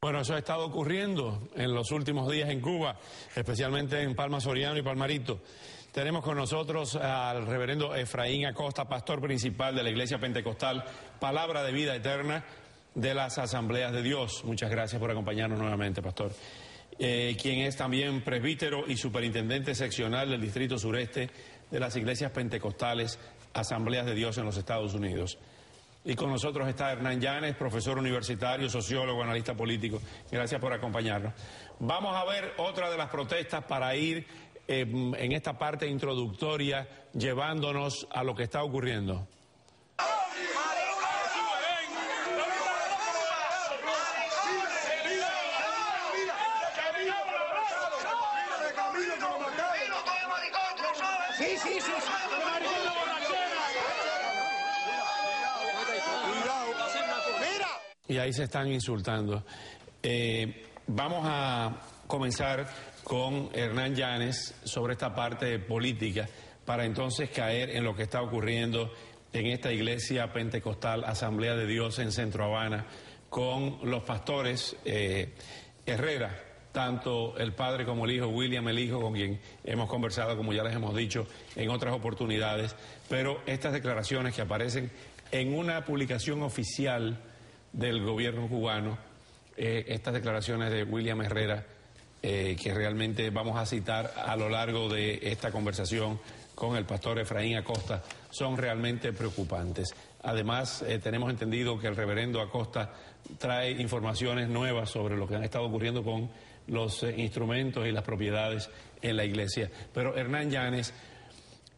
Bueno, eso ha estado ocurriendo en los últimos días en Cuba, especialmente en Palma Soriano y Palmarito. Tenemos con nosotros al reverendo Efraín Acosta, pastor principal de la Iglesia Pentecostal Palabra de Vida Eterna de las Asambleas de Dios. Muchas gracias por acompañarnos nuevamente, pastor. Quien es también presbítero y superintendente seccional del Distrito Sureste de las Iglesias Pentecostales Asambleas de Dios en los Estados Unidos. Y con nosotros está Hernán Llanes, profesor universitario, sociólogo, analista político. Gracias por acompañarnos. Vamos a ver otra de las protestas para ir en esta parte introductoria llevándonos a lo que está ocurriendo. Y ahí se están insultando. Vamos a comenzar con Hernán Llanes sobre esta parte política para entonces caer en lo que está ocurriendo en esta iglesia pentecostal Asamblea de Dios en Centro Habana con los pastores Herrera, tanto el padre como el hijo, William el hijo, con quien hemos conversado, como ya les hemos dicho, en otras oportunidades, pero estas declaraciones que aparecen en una publicación oficial del gobierno cubano, estas declaraciones de William Herrera, que realmente vamos a citar a lo largo de esta conversación con el pastor Efraín Acosta, son realmente preocupantes. Además, tenemos entendido que el reverendo Acosta trae informaciones nuevas sobre lo que han estado ocurriendo con los instrumentos y las propiedades en la iglesia. Pero Hernán Llanes,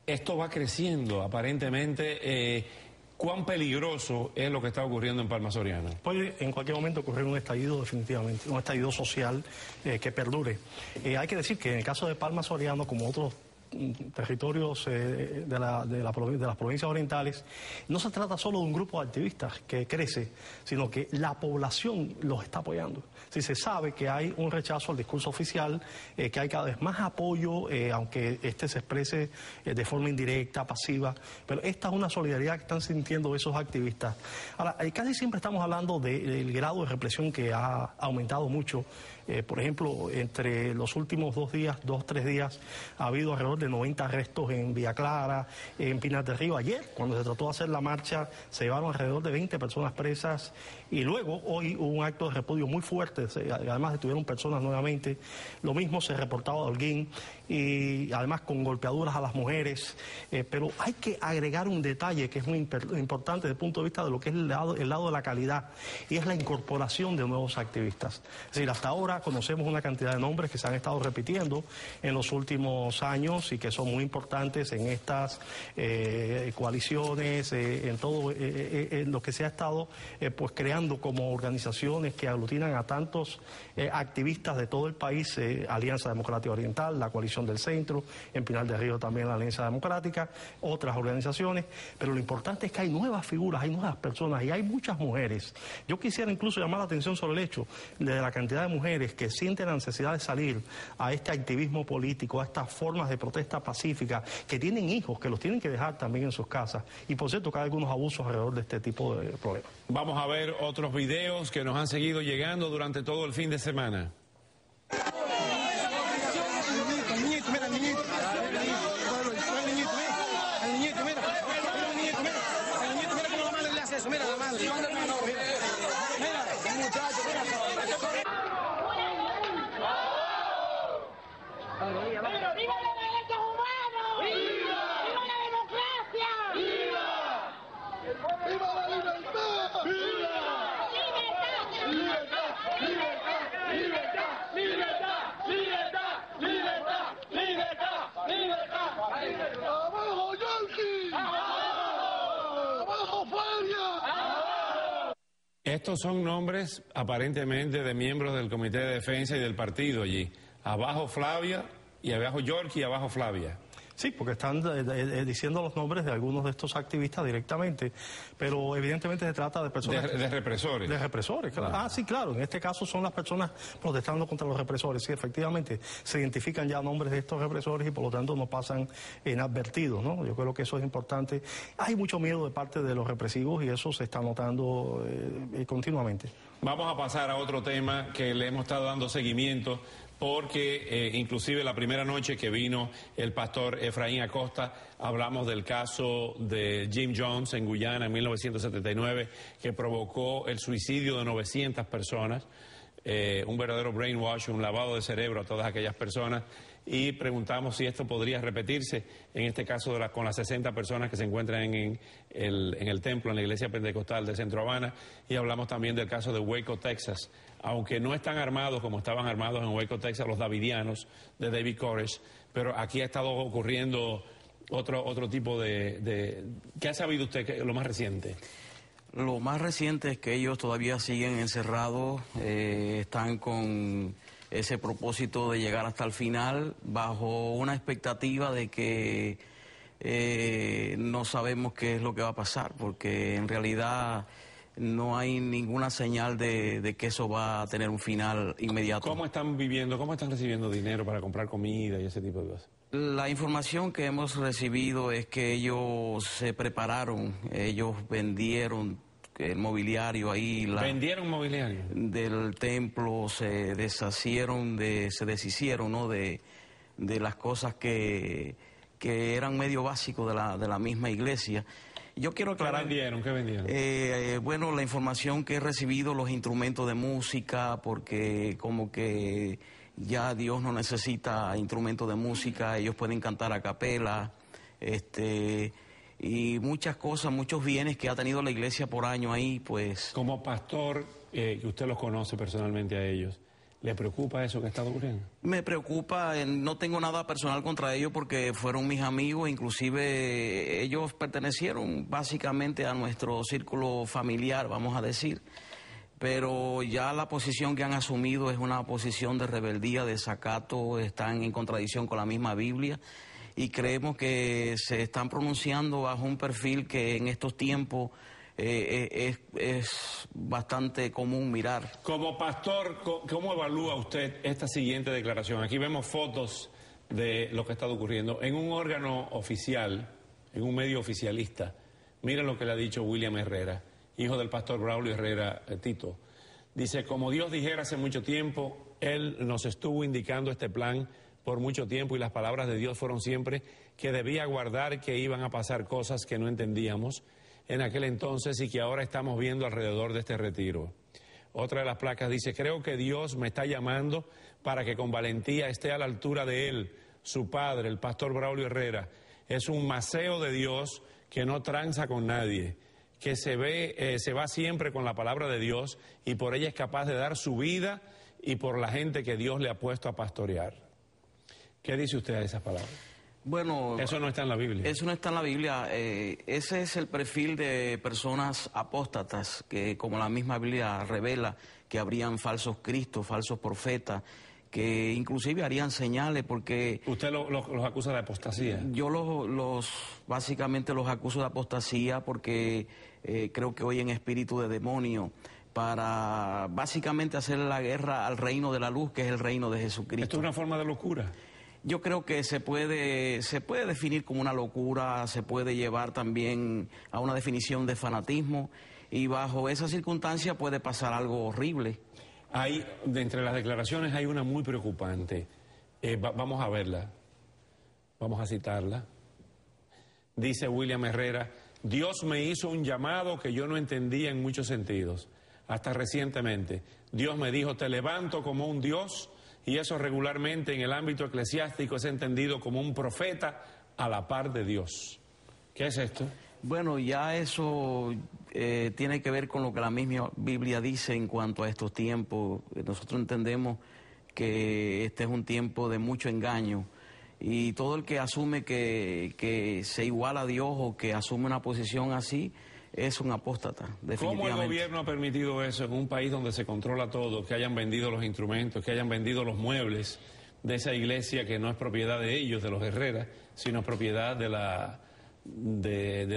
esto va creciendo aparentemente. ¿Cuán peligroso es lo que está ocurriendo en Palma Soriano? Puede en cualquier momento ocurrir un estallido definitivamente, un estallido social que perdure. Hay que decir que en el caso de Palma Soriano, como otros territorios de las provincias orientales, no se trata solo de un grupo de activistas que crece, sino que la población los está apoyando. Si se sabe que hay un rechazo al discurso oficial, que hay cada vez más apoyo, aunque este se exprese de forma indirecta, pasiva, pero esta es una solidaridad que están sintiendo esos activistas. Ahora, casi siempre estamos hablando del grado de represión que ha aumentado mucho. Por ejemplo, entre los últimos 3 días, ha habido alrededor de 90 arrestos en Villa Clara, en Pinar del Río. Ayer, cuando se trató de hacer la marcha, se llevaron alrededor de 20 personas presas. Y luego, hoy hubo un acto de repudio muy fuerte, además detuvieron personas nuevamente. Lo mismo se reportaba de Holguín, y además con golpeaduras a las mujeres. Pero hay que agregar un detalle que es muy importante desde el punto de vista de lo que es el lado de la calidad, y es la incorporación de nuevos activistas. Es decir, hasta ahora conocemos una cantidad de nombres que se han estado repitiendo en los últimos años y que son muy importantes en estas coaliciones, en todo en lo que se ha estado pues creando como organizaciones que aglutinan a tantos activistas de todo el país, Alianza Democrática Oriental, la Coalición del Centro, en Pinar del Río también la Alianza Democrática, otras organizaciones, pero lo importante es que hay nuevas figuras, hay nuevas personas y hay muchas mujeres. Yo quisiera incluso llamar la atención sobre el hecho de la cantidad de mujeres que sienten la necesidad de salir a este activismo político, a estas formas de protesta pacífica, que tienen hijos, que los tienen que dejar también en sus casas. Y por cierto, que hay algunos abusos alrededor de este tipo de problemas. Vamos a ver otros videos que nos han seguido llegando durante todo el fin de semana. Estos son nombres aparentemente de miembros del Comité de Defensa y del partido allí. Abajo Flavia y abajo York y abajo Flavia. Sí, porque están diciendo los nombres de algunos de estos activistas directamente, pero evidentemente se trata de personas... De represores. De represores, claro. Sí, claro, en este caso son las personas protestando contra los represores. Sí, efectivamente, se identifican ya nombres de estos represores y por lo tanto no pasan inadvertidos, ¿no? Yo creo que eso es importante. Hay mucho miedo de parte de los represivos y eso se está notando continuamente. Vamos a pasar a otro tema que le hemos estado dando seguimiento, porque inclusive la primera noche que vino el pastor Efraín Acosta, hablamos del caso de Jim Jones en Guyana en 1979, que provocó el suicidio de 900 personas, un verdadero brainwash, un lavado de cerebro a todas aquellas personas, y preguntamos si esto podría repetirse, en este caso con las 60 personas que se encuentran en el templo, en la iglesia pentecostal de Centro Habana, y hablamos también del caso de Waco, Texas. Aunque no están armados como estaban armados en Waco, Texas, los davidianos de David Koresh, pero aquí ha estado ocurriendo otro tipo de... ¿Qué ha sabido usted lo más reciente? Lo más reciente es que ellos todavía siguen encerrados, están con ese propósito de llegar hasta el final, bajo una expectativa de que no sabemos qué es lo que va a pasar, porque en realidad no hay ninguna señal de que eso va a tener un final inmediato. ¿Cómo están viviendo, cómo están recibiendo dinero para comprar comida y ese tipo de cosas? La información que hemos recibido es que ellos se prepararon, ellos vendieron el mobiliario ahí. ¿Vendieron mobiliario? Del templo, se deshicieron, ¿no? de las cosas que eran medio básicos de la misma iglesia. Yo quiero aclarar... ¿Qué vendieron? Bueno, la información que he recibido, los instrumentos de música, porque como que ya Dios no necesita instrumentos de música, ellos pueden cantar a capela, y muchas cosas, muchos bienes que ha tenido la iglesia por año ahí, pues... Como pastor, que usted los conoce personalmente a ellos, ¿le preocupa eso que está ocurriendo? Me preocupa, no tengo nada personal contra ellos porque fueron mis amigos, inclusive ellos pertenecieron básicamente a nuestro círculo familiar, vamos a decir, pero ya la posición que han asumido es una posición de rebeldía, de desacato, están en contradicción con la misma Biblia y creemos que se están pronunciando bajo un perfil que en estos tiempos es bastante común mirar. Como pastor, ¿cómo evalúa usted esta siguiente declaración? Aquí vemos fotos de lo que ha estado ocurriendo. En un órgano oficial, en un medio oficialista, mira lo que le ha dicho William Herrera, hijo del pastor Braulio Herrera Tito. Dice, como Dios dijera hace mucho tiempo, Él nos estuvo indicando este plan por mucho tiempo y las palabras de Dios fueron siempre que debía guardar que iban a pasar cosas que no entendíamos en aquel entonces y que ahora estamos viendo alrededor de este retiro. Otra de las placas dice, creo que Dios me está llamando para que con valentía esté a la altura de Él, su padre, el pastor Braulio Herrera. Es un maceo de Dios que no tranza con nadie, que se va siempre con la palabra de Dios y por ella es capaz de dar su vida y por la gente que Dios le ha puesto a pastorear. ¿Qué dice usted a esas palabras? Bueno, eso no está en la Biblia. Eso no está en la Biblia. Ese es el perfil de personas apóstatas que, como la misma Biblia revela, que habrían falsos cristos, falsos profetas, que inclusive harían señales porque... ¿Usted los acusa de apostasía? Yo básicamente los acuso de apostasía porque creo que hoy en espíritu de demonio para básicamente hacer la guerra al reino de la luz, que es el reino de Jesucristo. ¿Esto es una forma de locura? Yo creo que se puede definir como una locura, se puede llevar también a una definición de fanatismo y bajo esa circunstancia puede pasar algo horrible. De entre las declaraciones hay una muy preocupante. Vamos a verla, vamos a citarla. Dice William Herrera, Dios me hizo un llamado que yo no entendía en muchos sentidos. Hasta recientemente, Dios me dijo, te levanto como un Dios. Y eso regularmente en el ámbito eclesiástico es entendido como un profeta a la par de Dios. ¿Qué es esto? Bueno, ya eso tiene que ver con lo que la misma Biblia dice en cuanto a estos tiempos. Nosotros entendemos que este es un tiempo de mucho engaño y todo el que asume que se iguala a Dios o que asume una posición así es un apóstata, definitivamente. ¿Cómo el gobierno ha permitido eso en un país donde se controla todo, que hayan vendido los instrumentos, que hayan vendido los muebles de esa iglesia que no es propiedad de ellos, de los Herrera, sino propiedad de la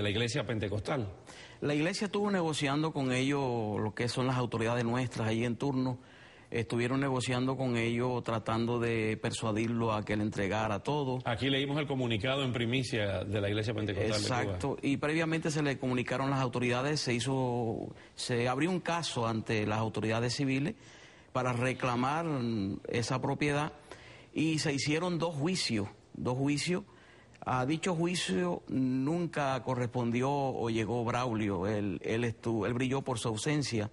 iglesia pentecostal. La iglesia estuvo negociando con ellos, lo que son las autoridades nuestras ahí en turno, estuvieron negociando con ellos tratando de persuadirlo a que le entregara todo. Aquí leímos el comunicado en primicia de la iglesia pentecostal. Exacto, y previamente se le comunicaron las autoridades, se abrió un caso ante las autoridades civiles para reclamar esa propiedad y se hicieron dos juicios. A dicho juicio nunca correspondió o llegó Braulio, él brilló por su ausencia.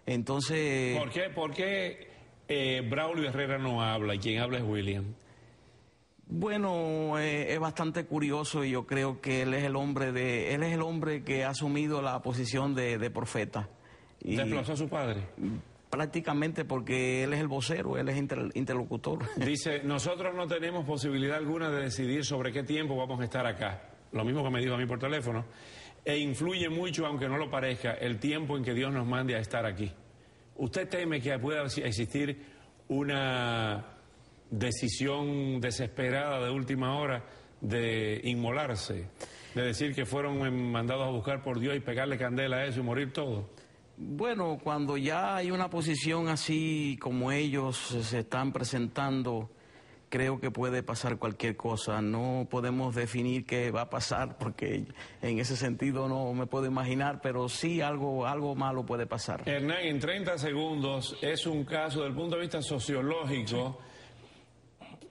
Entonces... ¿Por qué Braulio Herrera no habla y quien habla es William? Bueno, es bastante curioso y yo creo que él es el hombre que ha asumido la posición de profeta. ¿Desplazó a su padre? Prácticamente porque él es el vocero, él es interlocutor. Dice, nosotros no tenemos posibilidad alguna de decidir sobre qué tiempo vamos a estar acá. Lo mismo que me dijo a mí por teléfono. E influye mucho, aunque no lo parezca, el tiempo en que Dios nos mande a estar aquí. ¿Usted teme que pueda existir una decisión desesperada de última hora de inmolarse? De decir que fueron mandados a buscar por Dios y pegarle candela a eso y morir todos. Bueno, cuando ya hay una posición así como ellos se están presentando, creo que puede pasar cualquier cosa. No podemos definir qué va a pasar porque en ese sentido no me puedo imaginar, pero sí algo malo puede pasar. Hernán, en 30 segundos, es un caso desde el punto de vista sociológico,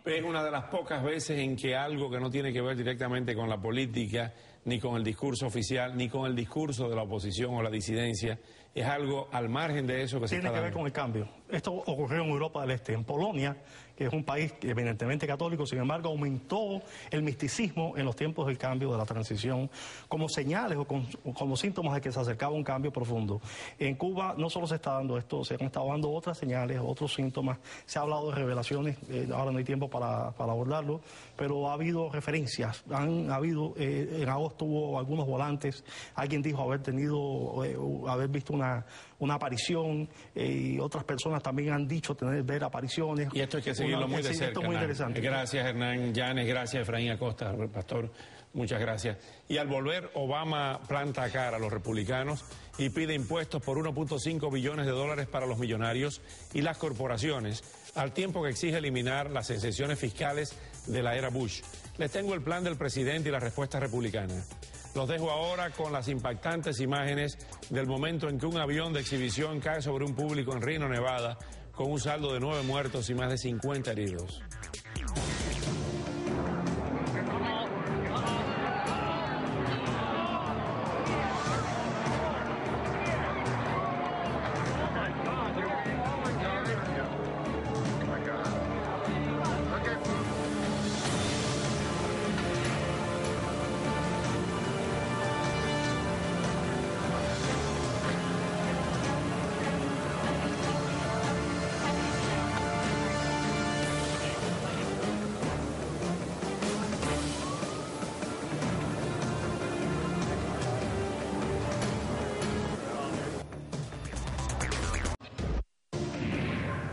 es una de las pocas veces en que algo que no tiene que ver directamente con la política, ni con el discurso oficial, ni con el discurso de la oposición o la disidencia, es algo al margen de eso que se está dando. Tiene que ver con el cambio. Esto ocurrió en Europa del Este, en Polonia, que es un país eminentemente católico, sin embargo aumentó el misticismo en los tiempos del cambio, de la transición, como señales o como síntomas de que se acercaba un cambio profundo. En Cuba no solo se está dando esto, se han estado dando otras señales, otros síntomas, se ha hablado de revelaciones, ahora no hay tiempo para abordarlo, pero ha habido referencias, en agosto hubo algunos volantes, alguien dijo haber visto una aparición, y otras personas también han dicho ver apariciones. Y esto hay que seguirlo muy de cerca. Esto es muy interesante. Gracias, Hernán Llanes, gracias, Efraín Acosta, pastor, muchas gracias. Y al volver, Obama planta cara a los republicanos y pide impuestos por 1.5 billones de dólares para los millonarios y las corporaciones, al tiempo que exige eliminar las exenciones fiscales de la era Bush. Les tengo el plan del presidente y la respuesta republicana. Los dejo ahora con las impactantes imágenes del momento en que un avión de exhibición cae sobre un público en Reno, Nevada, con un saldo de 9 muertos y más de 50 heridos.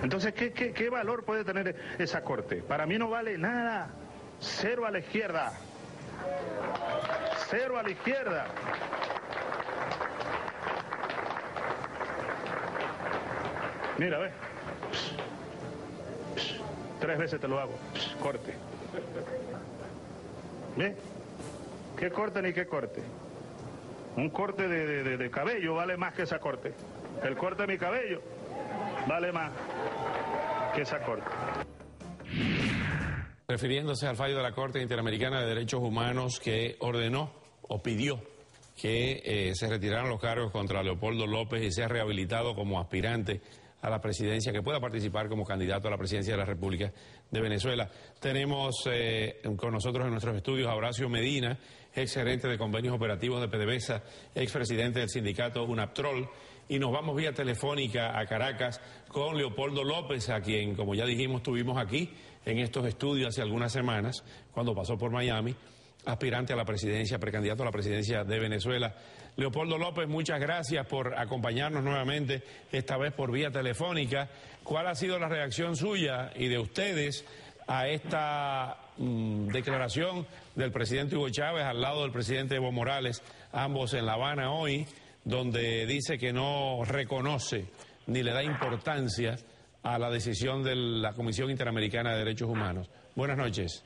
Entonces, ¿qué valor puede tener esa corte? Para mí no vale nada. Cero a la izquierda. Cero a la izquierda. Mira, ve. 3 veces te lo hago. Corte. ¿Ve? ¿Qué corte ni qué corte? Un corte de cabello vale más que esa corte. El corte de mi cabello vale más que esa corte. Refiriéndose al fallo de la Corte Interamericana de Derechos Humanos que ordenó o pidió que se retiraran los cargos contra Leopoldo López y sea rehabilitado como aspirante a la presidencia, que pueda participar como candidato a la presidencia de la República de Venezuela. Tenemos con nosotros en nuestros estudios a Horacio Medina, ex gerente de convenios operativos de PDVSA, ex presidente del sindicato UNAPTROL, y nos vamos vía telefónica a Caracas con Leopoldo López, a quien, como ya dijimos, tuvimos aquí en estos estudios hace algunas semanas, cuando pasó por Miami, aspirante a la presidencia, precandidato a la presidencia de Venezuela. Leopoldo López, muchas gracias por acompañarnos nuevamente, esta vez por vía telefónica. ¿Cuál ha sido la reacción suya y de ustedes a esta declaración del presidente Hugo Chávez al lado del presidente Evo Morales, ambos en La Habana hoy, donde dice que no reconoce ni le da importancia a la decisión de la Comisión Interamericana de Derechos Humanos. Buenas noches.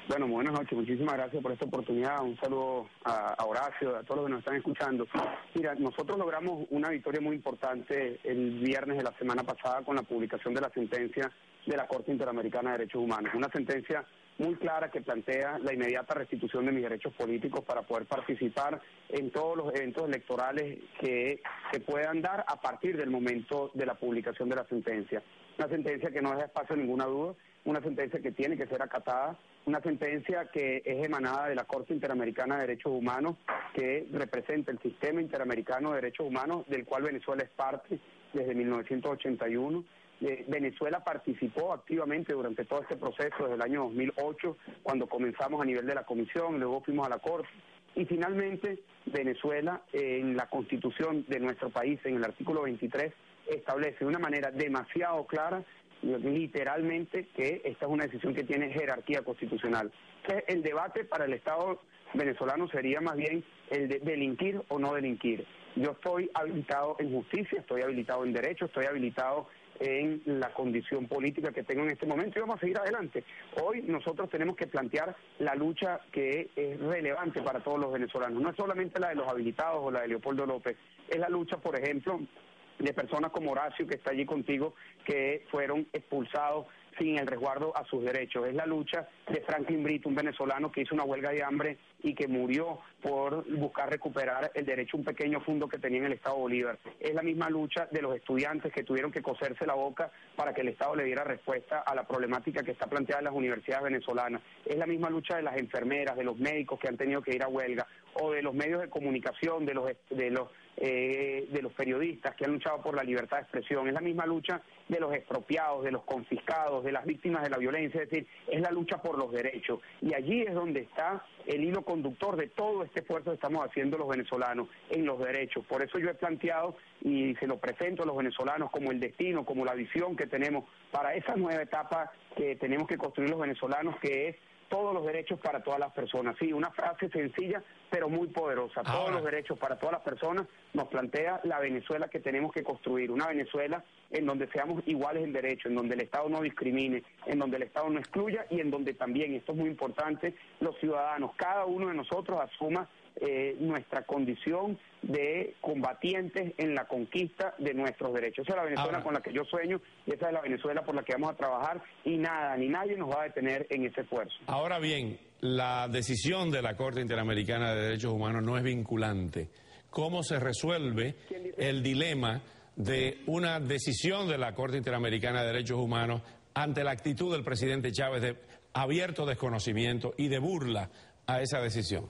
Bueno, buenas noches, muchísimas gracias por esta oportunidad, un saludo a Horacio, a todos los que nos están escuchando. Mira, nosotros logramos una victoria muy importante el viernes de la semana pasada con la publicación de la sentencia de la Corte Interamericana de Derechos Humanos, una sentencia muy clara que plantea la inmediata restitución de mis derechos políticos para poder participar en todos los eventos electorales que se puedan dar a partir del momento de la publicación de la sentencia. Una sentencia que no deja espacio a ninguna duda, una sentencia que tiene que ser acatada, una sentencia que es emanada de la Corte Interamericana de Derechos Humanos, que representa el sistema interamericano de derechos humanos, del cual Venezuela es parte desde 1981. Venezuela participó activamente durante todo este proceso desde el año 2008, cuando comenzamos a nivel de la Comisión, luego fuimos a la Corte, y finalmente Venezuela, en la Constitución de nuestro país, en el artículo 23, establece de una manera demasiado clara, literalmente, que esta es una decisión que tiene jerarquía constitucional. Que el debate para el Estado venezolano sería más bien el de delinquir o no delinquir. Yo estoy habilitado en justicia, estoy habilitado en derecho, estoy habilitado en la condición política que tengo en este momento y vamos a seguir adelante. Hoy nosotros tenemos que plantear la lucha que es relevante para todos los venezolanos. No es solamente la de los habilitados o la de Leopoldo López, es la lucha, por ejemplo, de personas como Horacio, que está allí contigo, que fueron expulsados sin el resguardo a sus derechos. Es la lucha de Franklin Brito, un venezolano que hizo una huelga de hambre y que murió por buscar recuperar el derecho a un pequeño fondo que tenía en el Estado Bolívar. Es la misma lucha de los estudiantes que tuvieron que coserse la boca para que el Estado le diera respuesta a la problemática que está planteada en las universidades venezolanas. Es la misma lucha de las enfermeras, de los médicos que han tenido que ir a huelga, o de los medios de comunicación, de los periodistas que han luchado por la libertad de expresión. Es la misma lucha de los expropiados, de los confiscados, de las víctimas de la violencia, es decir, es la lucha por los derechos. Y allí es donde está el hilo conductor de todo este esfuerzo que estamos haciendo los venezolanos, en los derechos. Por eso yo he planteado y se lo presento a los venezolanos como el destino, como la visión que tenemos para esa nueva etapa que tenemos que construir los venezolanos, que es todos los derechos para todas las personas. Sí, una frase sencilla, pero muy poderosa. Todos los derechos para todas las personas nos plantea la Venezuela que tenemos que construir. Una Venezuela en donde seamos iguales en derecho, en donde el Estado no discrimine, en donde el Estado no excluya y en donde también, esto es muy importante, los ciudadanos, cada uno de nosotros asuma nuestra condición de combatientes en la conquista de nuestros derechos. Esa es la Venezuela con la que yo sueño y esa es la Venezuela por la que vamos a trabajar y nada ni nadie nos va a detener en ese esfuerzo. Ahora bien, la decisión de la Corte Interamericana de Derechos Humanos no es vinculante. ¿Cómo se resuelve el dilema de una decisión de la Corte Interamericana de Derechos Humanos ante la actitud del presidente Chávez de abierto desconocimiento y de burla a esa decisión?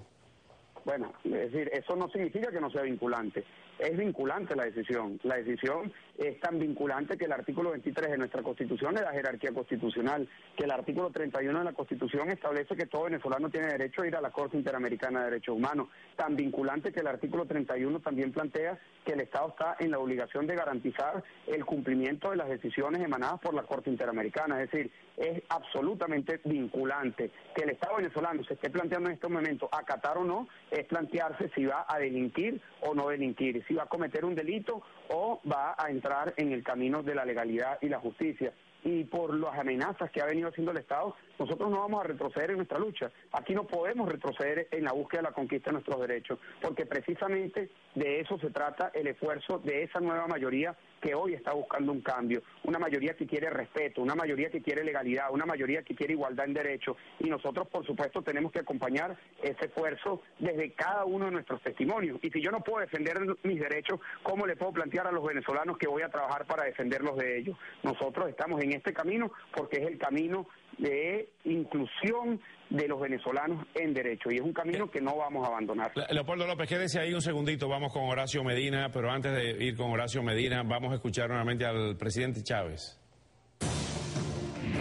Bueno, es decir, eso no significa que no sea vinculante. Es vinculante la decisión. La decisión es tan vinculante que el artículo 23 de nuestra Constitución le da jerarquía constitucional, que el artículo 31 de la Constitución establece que todo venezolano tiene derecho a ir a la Corte Interamericana de Derechos Humanos. Tan vinculante que el artículo 31 también plantea que el Estado está en la obligación de garantizar el cumplimiento de las decisiones emanadas por la Corte Interamericana. Es decir, es absolutamente vinculante. Que el Estado venezolano se esté planteando en este momento acatar o no, es plantearse si va a delinquir o no delinquir, si va a cometer un delito o va a entrar en el camino de la legalidad y la justicia. Y por las amenazas que ha venido haciendo el Estado, nosotros no vamos a retroceder en nuestra lucha. Aquí no podemos retroceder en la búsqueda de la conquista de nuestros derechos, porque precisamente de eso se trata el esfuerzo de esa nueva mayoría que hoy está buscando un cambio, una mayoría que quiere respeto, una mayoría que quiere legalidad, una mayoría que quiere igualdad en derechos, y nosotros por supuesto tenemos que acompañar ese esfuerzo desde cada uno de nuestros testimonios. Y si yo no puedo defender mis derechos, ¿cómo le puedo plantear a los venezolanos que voy a trabajar para defenderlos de ellos? Nosotros estamos en este camino porque es el camino de inclusión de los venezolanos en derecho y es un camino que no vamos a abandonar. Leopoldo López, quédese ahí un segundito, vamos con Horacio Medina, pero antes de ir con Horacio Medina vamos a escuchar nuevamente al presidente Chávez.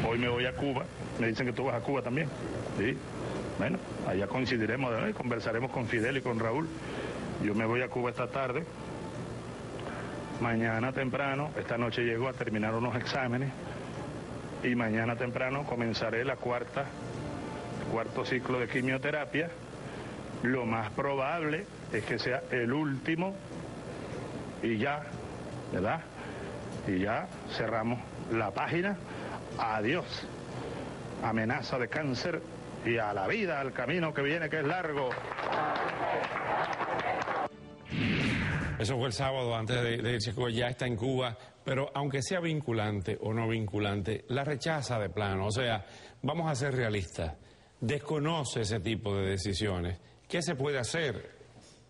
Hoy me voy a Cuba, me dicen que tú vas a Cuba también, ¿sí? Bueno, allá coincidiremos, conversaremos con Fidel y con Raúl. Yo me voy a Cuba esta tarde, mañana temprano, esta noche llego a terminar unos exámenes y mañana temprano comenzaré el cuarto ciclo de quimioterapia. Lo más probable es que sea el último y ya, ¿verdad? Y ya cerramos la página. Adiós. Amenaza de cáncer y a la vida, al camino que viene, que es largo. Eso fue el sábado antes de irse a Cuba, ya está en Cuba, pero aunque sea vinculante o no vinculante, la rechaza de plano. O sea, vamos a ser realistas, desconoce ese tipo de decisiones. ¿Qué se puede hacer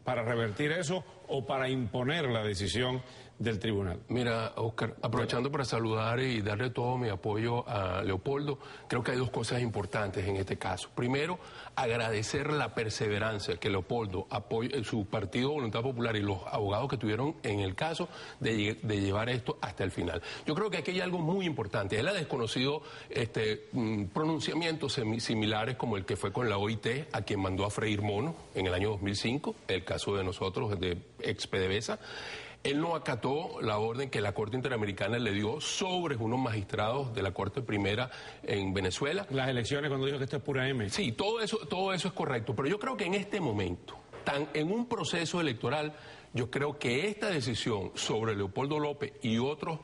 para revertir eso o para imponer la decisión del tribunal? Mira, Oscar, aprovechando para saludar y darle todo mi apoyo a Leopoldo, creo que hay dos cosas importantes en este caso. Primero, agradecer la perseverancia que Leopoldo, su partido Voluntad Popular y los abogados que tuvieron en el caso de llevar esto hasta el final. Yo creo que aquí hay algo muy importante. Él ha desconocido pronunciamientos similares como el que fue con la OIT, a quien mandó a freír mono en el año 2005, el caso de nosotros, de ex PDVSA. Él no acató la orden que la Corte Interamericana le dio sobre unos magistrados de la Corte Primera en Venezuela. Las elecciones, cuando dijo que esto es pura M. Sí, todo eso es correcto, pero yo creo que en este momento, en un proceso electoral, yo creo que esta decisión sobre Leopoldo López y otros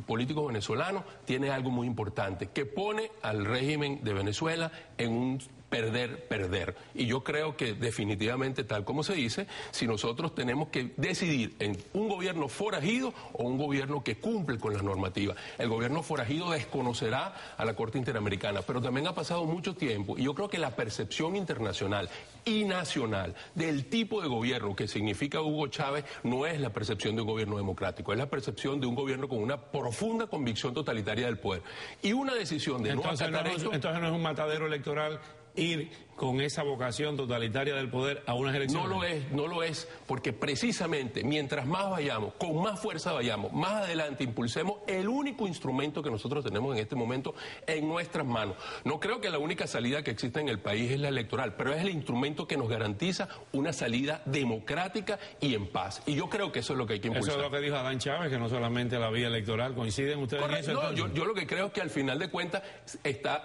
políticos venezolanos tiene algo muy importante, que pone al régimen de Venezuela en un perder. Y yo creo que definitivamente, tal como se dice, si nosotros tenemos que decidir en un gobierno forajido o un gobierno que cumple con las normativas. El gobierno forajido desconocerá a la Corte Interamericana, pero también ha pasado mucho tiempo y yo creo que la percepción internacional y nacional del tipo de gobierno que significa Hugo Chávez no es la percepción de un gobierno democrático, es la percepción de un gobierno con una profunda convicción totalitaria del poder. Y una decisión de entonces no es un matadero electoral ir con esa vocación totalitaria del poder a unas elecciones. No lo es, porque precisamente mientras más vayamos, con más fuerza vayamos, más adelante impulsemos el único instrumento que nosotros tenemos en este momento en nuestras manos. No creo que la única salida que exista en el país es la electoral, pero es el instrumento que nos garantiza una salida democrática y en paz. Y yo creo que eso es lo que hay que impulsar. Eso es lo que dijo Adán Chávez, que no solamente la vía electoral. ¿Coinciden ustedes en eso? No, yo lo que creo es que al final de cuentas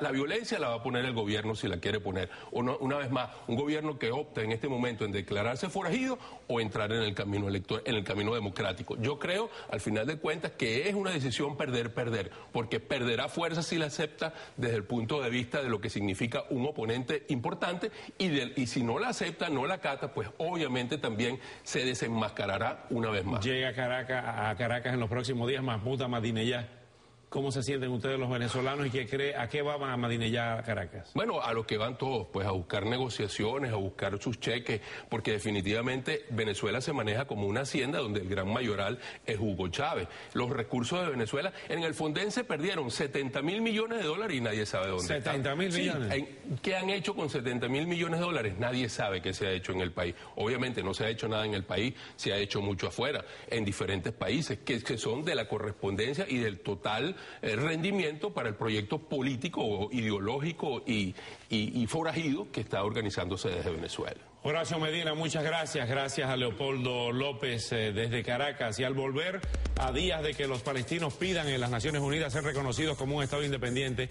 la violencia la va a poner el gobierno si la quiere poner. Una vez más, un gobierno que opta en este momento en declararse forajido o entrar en el camino en el camino democrático. Yo creo, al final de cuentas, que es una decisión perder, porque perderá fuerza si la acepta desde el punto de vista de lo que significa un oponente importante y si no la acepta, no la acata, pues obviamente también se desenmascarará una vez más. Llega a Caracas en los próximos días Mahmoud Ahmadinejad. ¿Cómo se sienten ustedes los venezolanos y a qué va Ahmadinejad a Caracas? Bueno, a lo que van todos, pues a buscar negociaciones, a buscar sus cheques, porque definitivamente Venezuela se maneja como una hacienda donde el gran mayoral es Hugo Chávez. Los recursos de Venezuela, en el Fonden se perdieron $70.000 millones y nadie sabe dónde están. ¿70.000 millones? Sí, ¿qué han hecho con $70.000 millones? Nadie sabe qué se ha hecho en el país. Obviamente no se ha hecho nada en el país, se ha hecho mucho afuera, en diferentes países, que son de la correspondencia y del total rendimiento para el proyecto político, ideológico y forajido que está organizándose desde Venezuela. Horacio Medina, muchas gracias. Gracias a Leopoldo López desde Caracas. Y al volver, a días de que los palestinos pidan en las Naciones Unidas ser reconocidos como un Estado independiente,